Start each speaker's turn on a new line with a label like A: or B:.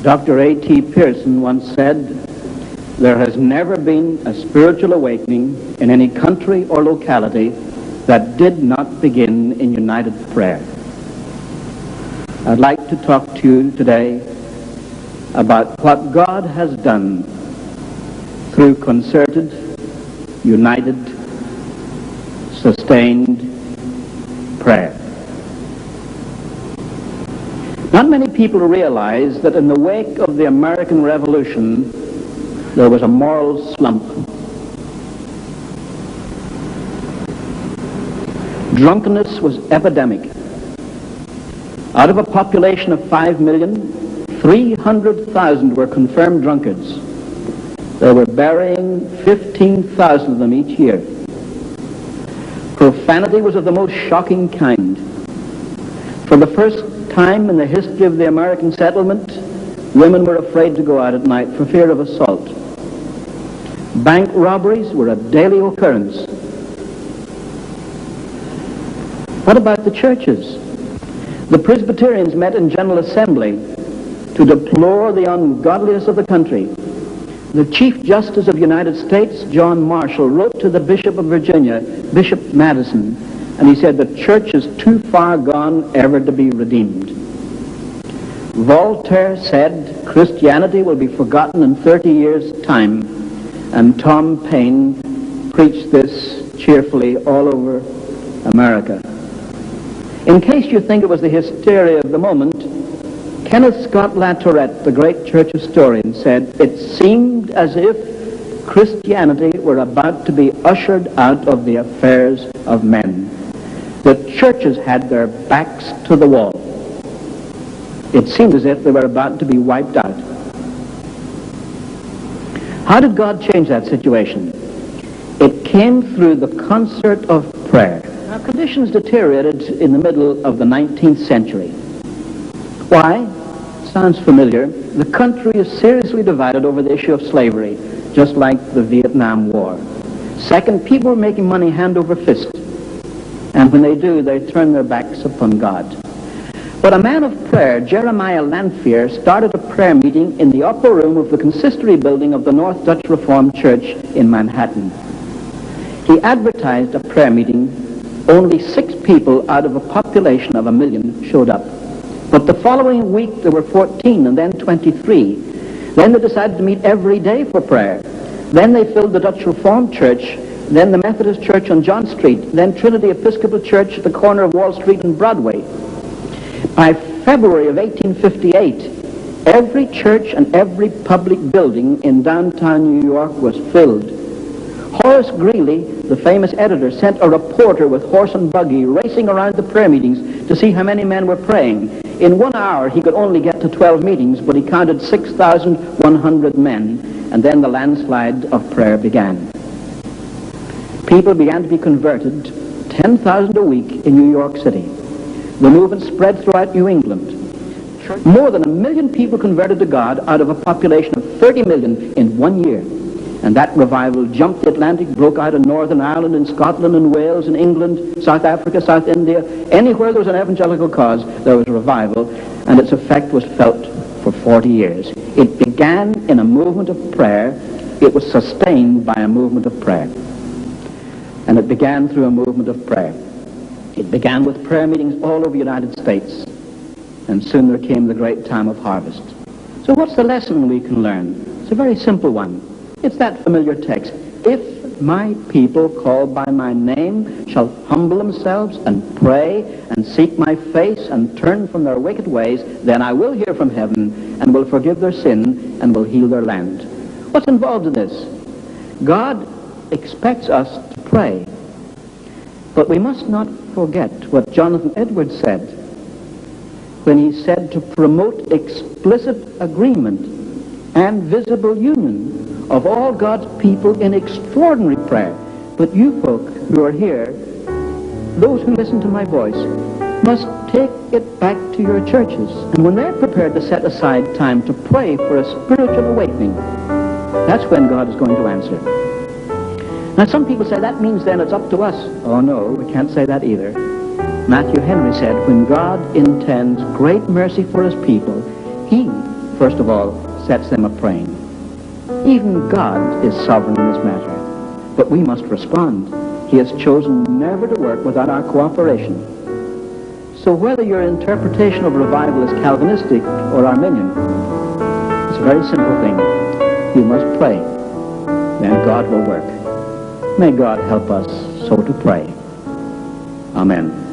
A: Dr. A.T. Pearson once said, "There has never been a spiritual awakening in any country or locality that did not begin in united prayer." I'd like to talk to you today about what God has done through concerted, united, sustained prayer. Not many people realize that in the wake of the American Revolution, there was a moral slump. Drunkenness was epidemic. Out of a population of 5 million, 300,000 were confirmed drunkards. They were burying 15,000 of them each year. Profanity was of the most shocking kind. For the first time in the history of the American settlement, women were afraid to go out at night for fear of assault. Bank robberies were a daily occurrence. What about the churches? The Presbyterians met in General Assembly to deplore the ungodliness of the country. The Chief Justice of the United States, John Marshall, wrote to the Bishop of Virginia, Bishop Madison, and he said, "The church is too far gone ever to be redeemed." Voltaire said, "Christianity will be forgotten in 30 years' time," and Tom Paine preached this cheerfully all over America. In case you think it was the hysteria of the moment, Kenneth Scott Latourette, the great church historian, said, "It seemed as if Christianity were about to be ushered out of the affairs of men. The churches had their backs to the wall. It seemed as if they were about to be wiped out." How did God change that situation? It came through the concert of prayer. Now, conditions deteriorated in the middle of the 19th century. Why? Sounds familiar. The country is seriously divided over the issue of slavery, just like the Vietnam War. Second, people are making money hand over fist. And when they do, they turn their backs upon God. But a man of prayer, Jeremiah Lanphier, started a prayer meeting in the upper room of the consistory building of the North Dutch Reformed Church in Manhattan. He advertised a prayer meeting. Only 6 people out of a population of 1 million showed up. But the following week there were 14 and then 23. Then they decided to meet every day for prayer. Then they filled the Dutch Reformed Church, then the Methodist Church on John Street, then Trinity Episcopal Church at the corner of Wall Street and Broadway. By February of 1858, every church and every public building in downtown New York was filled. Horace Greeley, the famous editor, sent a reporter with horse and buggy racing around the prayer meetings to see how many men were praying. In 1 hour, he could only get to 12 meetings, but he counted 6,100 men, and then the landslide of prayer began. People began to be converted, 10,000 a week in New York City. The movement spread throughout New England. More than 1 million people converted to God out of a population of 30 million in 1 year. And that revival jumped the Atlantic, broke out in Northern Ireland, in Scotland, in Wales, in England, South Africa, South India. Anywhere there was an evangelical cause, there was a revival, and its effect was felt for 40 years. It began in a movement of prayer. It was sustained by a movement of prayer. And it began through a movement of prayer. It began with prayer meetings all over the United States. And soon there came the great time of harvest. So what's the lesson we can learn? It's a very simple one. It's that familiar text. "If my people called by my name shall humble themselves and pray and seek my face and turn from their wicked ways, then I will hear from heaven and will forgive their sin and will heal their land." What's involved in this? God expects us to pray. But we must not forget what Jonathan Edwards said when he said to promote explicit agreement and visible union of all God's people in extraordinary prayer. But you folk who are here, those who listen to my voice, must take it back to your churches. And when they're prepared to set aside time to pray for a spiritual awakening, that's when God is going to answer. Now some people say that means then it's up to us. Oh no, we can't say that either. Matthew Henry said, when God intends great mercy for his people, he first of all, sets them a-praying. Even God is sovereign in this matter. But we must respond. He has chosen never to work without our cooperation. So whether your interpretation of revival is Calvinistic or Arminian, it's a very simple thing. You must pray. Then God will work. May God help us so to pray. Amen.